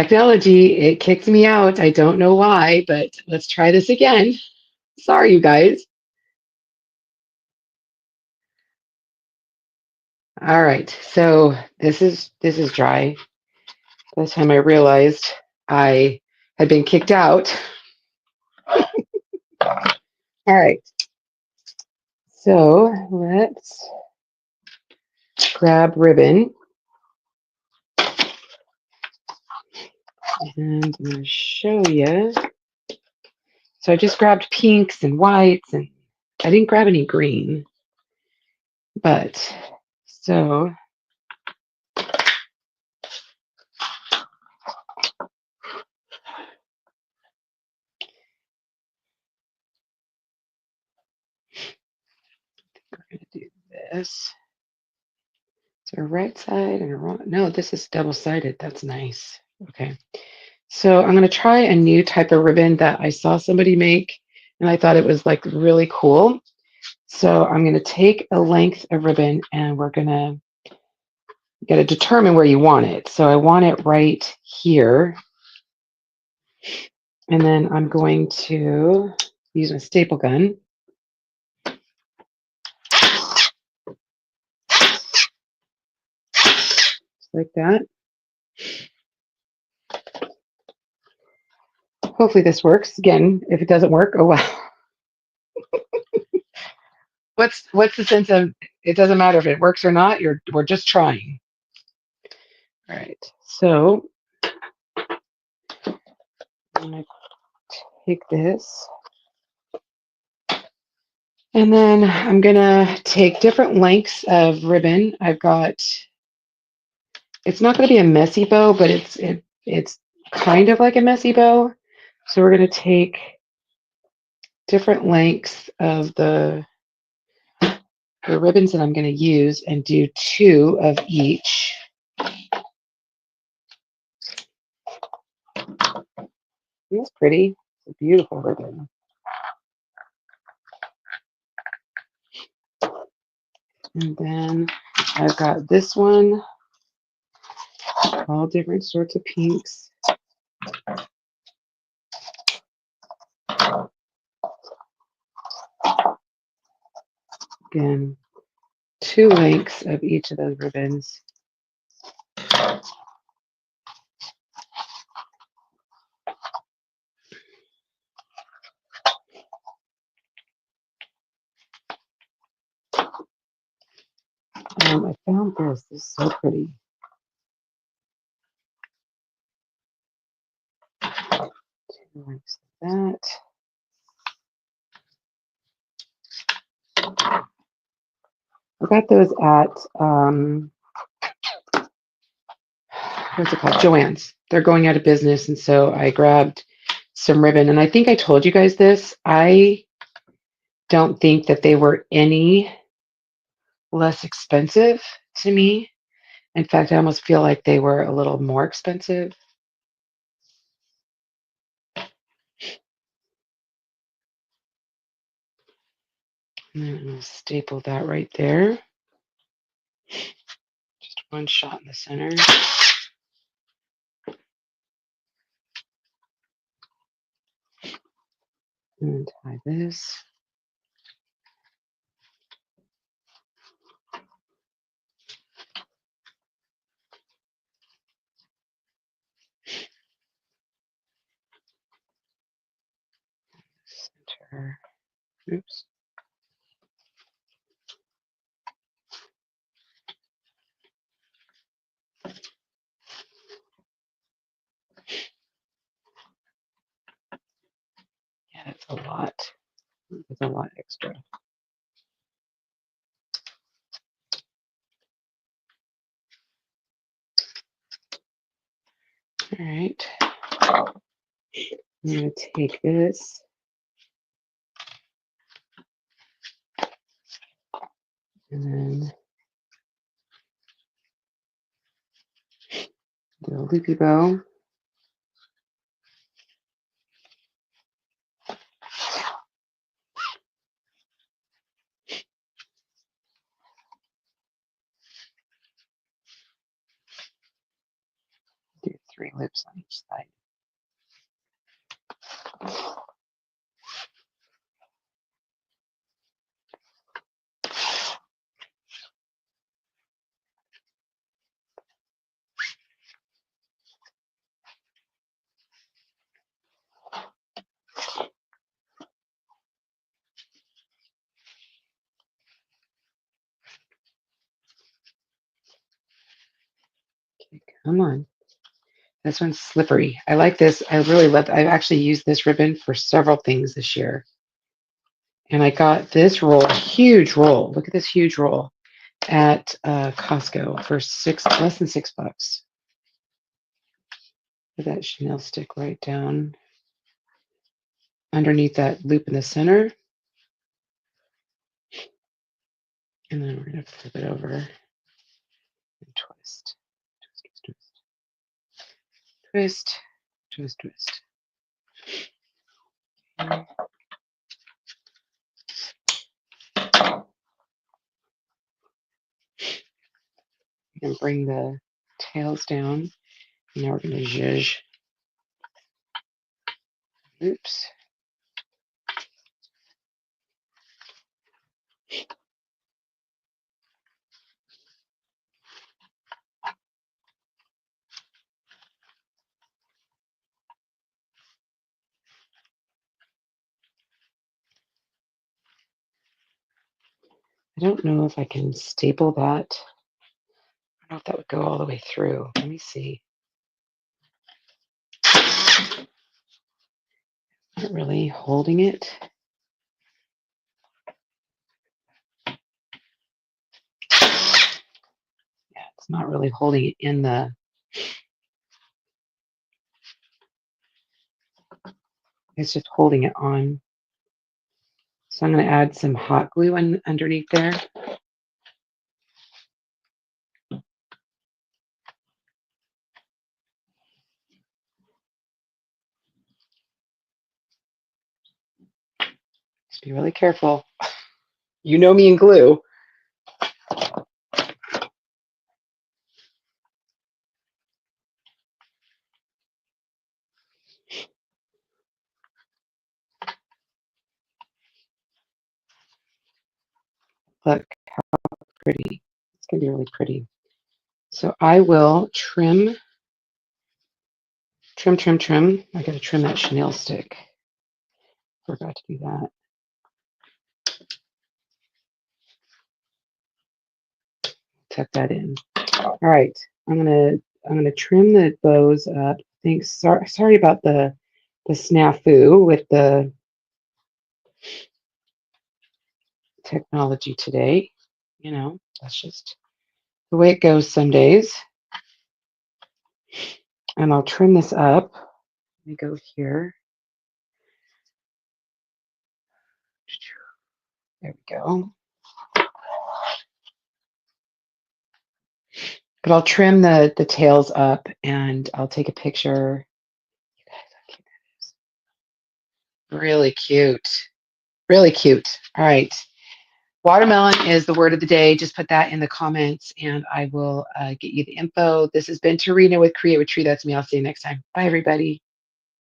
Technology, it kicked me out. I don't know why, but let's try this again. Sorry, you guys. All right, so this is dry. By the time I realized I had been kicked out. All right, so let's grab ribbon, and I'm going to show you. So I just grabbed pinks and whites, and I didn't grab any green, but so we're going to do this. So a right side and a wrong. No, this is double-sided. That's nice. Okay. So I'm going to try a new type of ribbon that I saw somebody make, and I thought it was like really cool. So I'm going to take a length of ribbon, and we're going to got to determine where you want it. So I want it right here. And then I'm going to use my staple gun. Like that. Hopefully this works. Again, if it doesn't work, oh well. What's the sense of it doesn't matter if it works or not, we're just trying. All right. So I'm gonna take this. And then I'm gonna take different lengths of ribbon. It's not gonna be a messy bow, but it's kind of like a messy bow. So we're gonna take different lengths of the ribbons that I'm gonna use and do 2 of each. It's pretty. It's a beautiful ribbon. And then I've got this one, all different sorts of pinks. Again, 2 lengths of each of those ribbons. I found this. This is so pretty. 2 lengths of that. I got those at what's it called? Joann's. They're going out of business, and so I grabbed some ribbon. And I think I told you guys this. I don't think that they were any less expensive to me. In fact, I almost feel like they were a little more expensive. And then I'm going to staple that right there. Just one shot in the center. And tie this. Center. Oops. Yeah, that's a lot. That's a lot extra. All right. I'm going to take this. And then do a loopy bow. Do 3 loops on each side. Okay, come on. This one's slippery. I like this. I really love I've actually used this ribbon for several things this year. And I got this roll, huge roll. Look at this huge roll at Costco for less than $6. Put that Chanel stick right down underneath that loop in the center. And then we're going to flip it over and twist. Twist, twist, twist, twist, twist. Okay. We're going to bring the tails down. Now we're going to zhuzh. Oops. I don't know if I can staple that. I don't know if that would go all the way through. Let me see. Not really holding it. Yeah, it's not really holding it in the. It's just holding it on. So I'm going to add some hot glue underneath there. Just be really careful. You know me and glue. Look how pretty. It's going to be really pretty. So I will trim. I got to trim that chenille stick. Forgot to do that. Tuck that in. All right. I'm gonna trim the bows up. Thanks. Sorry about the snafu with the technology today. You know, that's just the way it goes some days. And I'll trim this up. Let me go here. There we go. But I'll trim the tails up and I'll take a picture. You guys, how cute that is. Really cute. Really cute. All right. Watermelon is the word of the day. Just put that in the comments and I will get you the info. This has been Tarina with Create with Tree. That's me. I'll see you next time. Bye, everybody.